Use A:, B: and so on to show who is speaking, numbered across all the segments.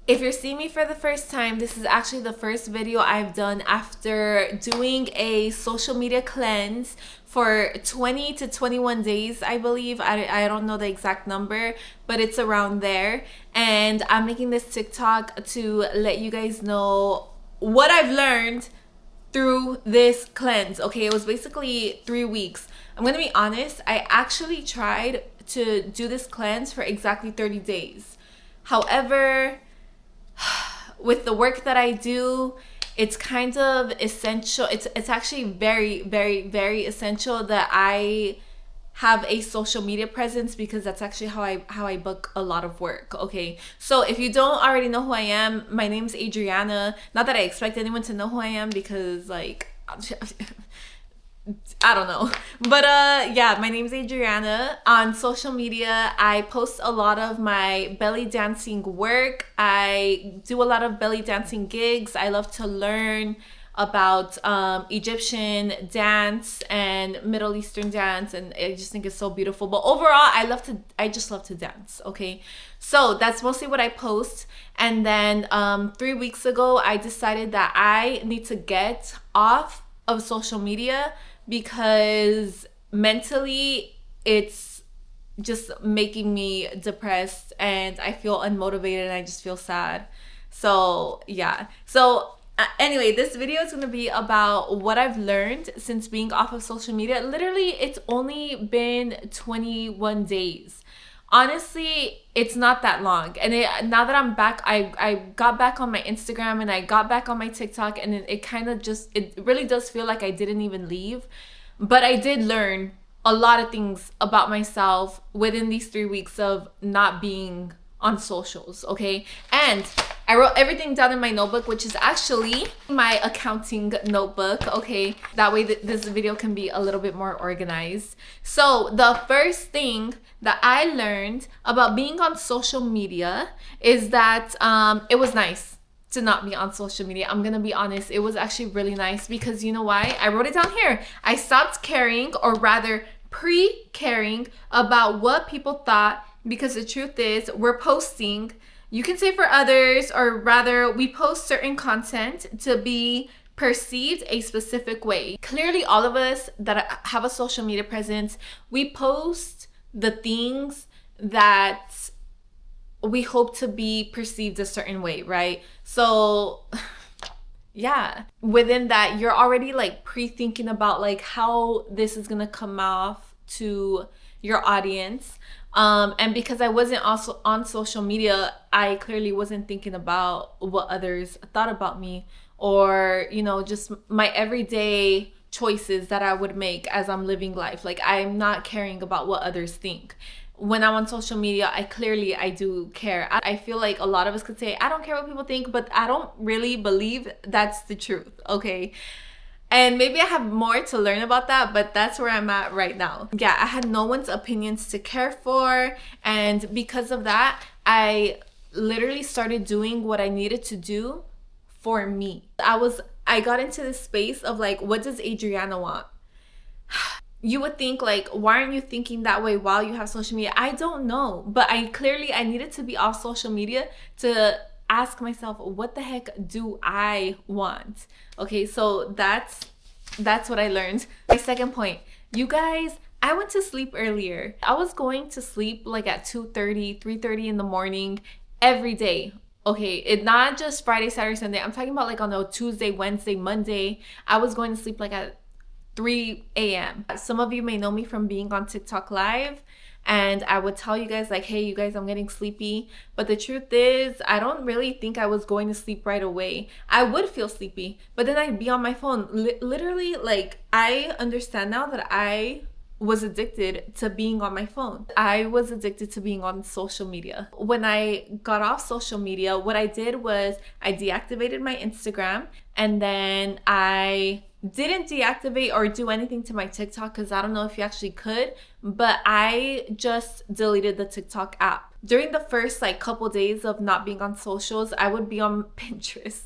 A: If you're seeing me for the first time, this is actually the first video I've done after doing a social media cleanse for 20 to 21 days, I believe. I don't know the exact number, but it's around there. And I'm making this TikTok to let you guys know what I've learned through this cleanse. Okay, it was basically 3 weeks. I'm gonna be honest, I actually tried to do this cleanse for exactly 30 days. However, with the work that I do, it's kind of essential. It's actually very, very, very essential that I have a social media presence, because that's actually how I book a lot of work. Okay, so if you don't already know who I am, my name's Adriana. Not that I expect anyone to know who I am, because like I don't know, but yeah, my name's Adriana. On social media, I post a lot of my belly dancing work. I do a lot of belly dancing gigs. I love to learn about Egyptian dance and Middle Eastern dance, and I just think it's so beautiful. But overall, I just love to dance. Okay, so that's mostly what I post. And then 3 weeks ago, I decided that I need to get off of social media, because mentally it's just making me depressed and I feel unmotivated and I just feel sad. So yeah, so anyway, this video is going to be about what I've learned since being off of social media. Literally, it's only been 21 days. Honestly, it's not that long. And now that I'm back, I got back on my Instagram and I got back on my TikTok, and it kind of just, it really does feel like I didn't even leave. But I did learn a lot of things about myself within these 3 weeks of not being on socials, okay? And I wrote everything down in my notebook, which is actually my accounting notebook, okay? That way this video can be a little bit more organized. So the first thing that I learned about being on social media is that it was nice to not be on social media. I'm gonna be honest, it was actually really nice, because you know why? I wrote it down here. I stopped caring, or rather pre-caring, about what people thought, because the truth is, we're posting, you can say for others, or rather we post certain content to be perceived a specific way. Clearly, all of us that have a social media presence, we post the things that we hope to be perceived a certain way, right? So yeah, within that, you're already like pre-thinking about like how this is gonna come off to your audience. And because I wasn't also on social media, I clearly wasn't thinking about what others thought about me, or, you know, just my everyday choices that I would make as I'm living life. Like, I'm not caring about what others think. When I'm on social media, I do care. I feel like a lot of us could say, I don't care what people think, but I don't really believe that's the truth, okay? And maybe I have more to learn about that, but that's where I'm at right now. Yeah, I had no one's opinions to care for. And because of that, I literally started doing what I needed to do for me. I got into this space of like, what does Adriana want? You would think like, why aren't you thinking that way while you have social media? I don't know, but I needed to be off social media to ask myself, what the heck do I want? Okay, so that's what I learned. My second point, you guys, I went to sleep earlier. I was going to sleep like at 2:30, 3:30 in the morning every day. Okay, it's not just Friday, Saturday, Sunday. I'm talking about like on a Tuesday, Wednesday, Monday. I was going to sleep like at 3 a.m. Some of you may know me from being on TikTok Live, and I would tell you guys like, hey, you guys, I'm getting sleepy. But the truth is, I don't really think I was going to sleep right away. I would feel sleepy, but then I'd be on my phone. Literally, like, I understand now that I was addicted to being on my phone. I was addicted to being on social media. When I got off social media, what I did was I deactivated my Instagram, and then I didn't deactivate or do anything to my TikTok, because I don't know if you actually could, but I just deleted the TikTok app. During the first like couple days of not being on socials, I would be on Pinterest,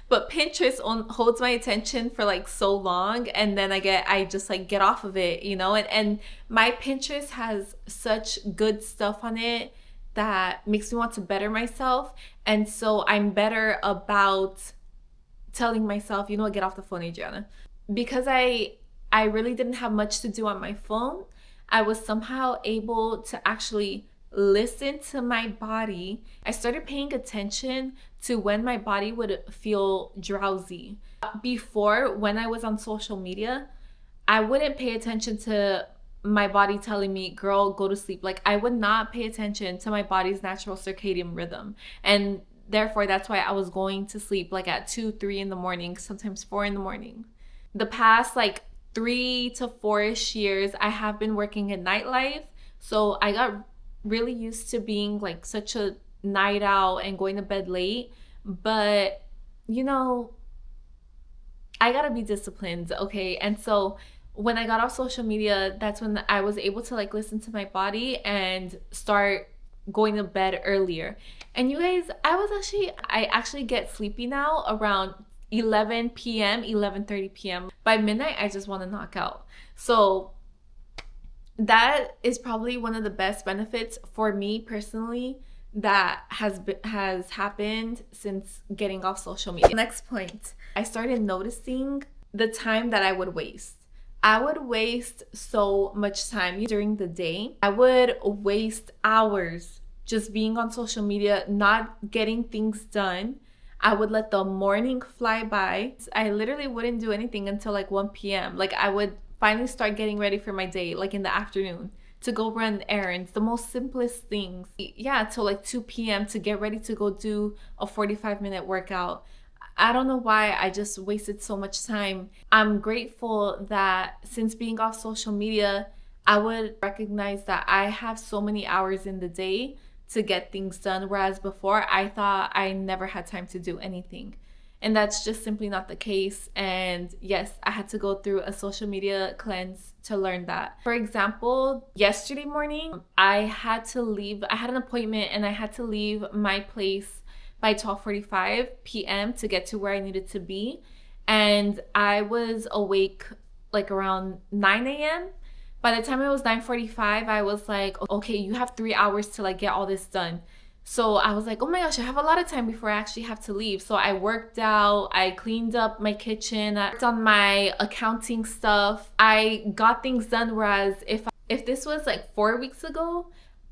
A: but Pinterest holds my attention for like so long, and then I just like get off of it, you know. And my Pinterest has such good stuff on it that makes me want to better myself. And so I'm better about telling myself, you know what, get off the phone, Adriana. Because I really didn't have much to do on my phone, I was somehow able to actually listen to my body. I started paying attention to when my body would feel drowsy. Before, when I was on social media, I wouldn't pay attention to my body telling me, girl, go to sleep. Like, I would not pay attention to my body's natural circadian rhythm. And therefore, that's why I was going to sleep like at 2, 3 in the morning, sometimes 4 in the morning. The past like 3 to 4-ish years, I have been working in nightlife. So I got really used to being like such a night owl and going to bed late. But, you know, I gotta be disciplined, okay? And so when I got off social media, that's when I was able to like listen to my body and start going to bed earlier. And you guys, I actually get sleepy now around 11 p.m., 11:30 p.m. By midnight, I just want to knock out. So that is probably one of the best benefits for me personally that has happened since getting off social media. Next point, I started noticing the time that I would waste. I would waste so much time during the day. I would waste hours just being on social media, not getting things done. I would let the morning fly by. I literally wouldn't do anything until like 1 p.m. Like, I would finally start getting ready for my day, like in the afternoon, to go run errands, the most simplest things. Yeah, till like 2 p.m. to get ready to go do a 45-minute workout. I don't know why I just wasted so much time. I'm grateful that since being off social media, I would recognize that I have so many hours in the day to get things done, whereas before I thought I never had time to do anything. And that's just simply not the case. And yes, I had to go through a social media cleanse to learn that. For example, yesterday morning, I had an appointment and I had to leave my place by 12:45 p.m. to get to where I needed to be. And I was awake like around 9 a.m. By the time it was 9:45, I was like, okay, you have 3 hours to like get all this done. So I was like, oh my gosh, I have a lot of time before I actually have to leave. So I worked out, I cleaned up my kitchen, I worked on my accounting stuff. I got things done, whereas if this was like 4 weeks ago,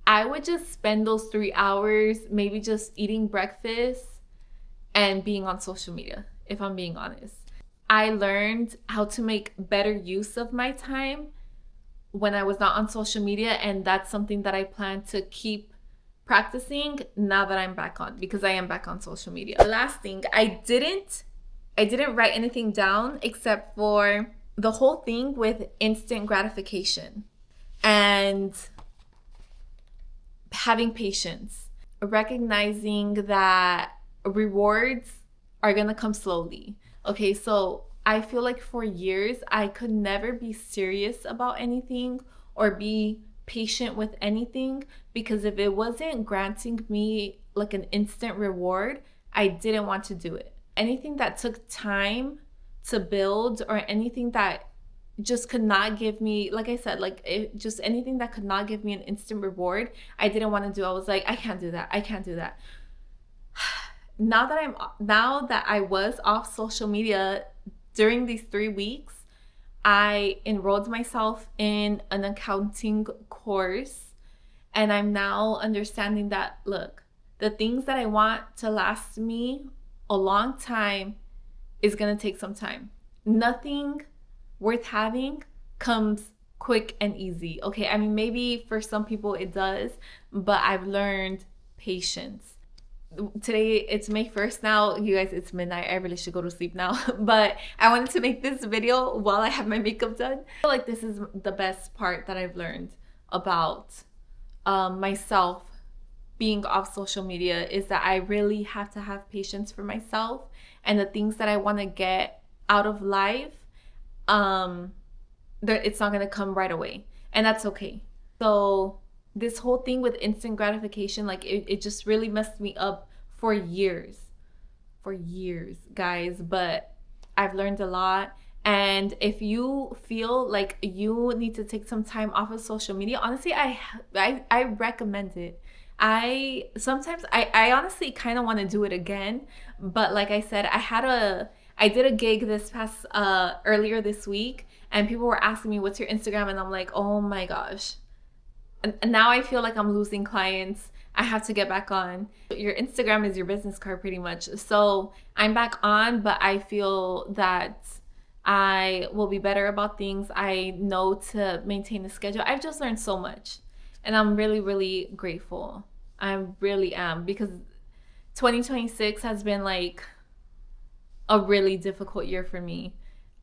A: I would just spend those 3 hours maybe just eating breakfast and being on social media, if I'm being honest. I learned how to make better use of my time when I was not on social media, and that's something that I plan to keep practicing now that I'm back on, because I am back on social media. The last thing, I didn't write anything down except for the whole thing with instant gratification and having patience, recognizing that rewards are gonna come slowly. Okay, so I feel like for years I could never be serious about anything or be patient with anything, because if it wasn't granting me like an instant reward, I didn't want to do it. Anything that took time to build, or anything that just could not give me, like I said, just anything that could not give me an instant reward, I didn't want to do. I was like, I can't do that. Now that I was off social media during these 3 weeks, I enrolled myself in an accounting course, and I'm now understanding that, look, the things that I want to last me a long time is gonna take some time. Nothing worth having comes quick and easy, okay? I mean, maybe for some people it does, but I've learned patience. Today it's May 1st now, you guys. It's midnight. I really should go to sleep now. But I wanted to make this video while I have my makeup done. I feel like this is the best part that I've learned about myself being off social media, is that I really have to have patience for myself, and the things that I want to get out of life, it's not gonna come right away, and that's okay. So this whole thing with instant gratification, like it just really messed me up for years, guys. But I've learned a lot. And if you feel like you need to take some time off of social media, honestly, I recommend it. I sometimes I honestly kind of want to do it again, but like I said, I did a gig this past earlier this week, and people were asking me what's your Instagram, and I'm like, oh my gosh, and now I feel like I'm losing clients. I have to get back on. Your Instagram is your business card pretty much. So I'm back on, but I feel that I will be better about things. I know to maintain the schedule. I've just learned so much, and I'm really, really grateful. I really am, because 2026 has been like a really difficult year for me.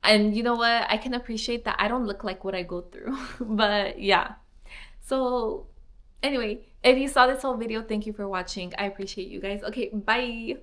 A: And you know what? I can appreciate that I don't look like what I go through. But yeah. So anyway, if you saw this whole video, thank you for watching. I appreciate you guys. Okay, bye.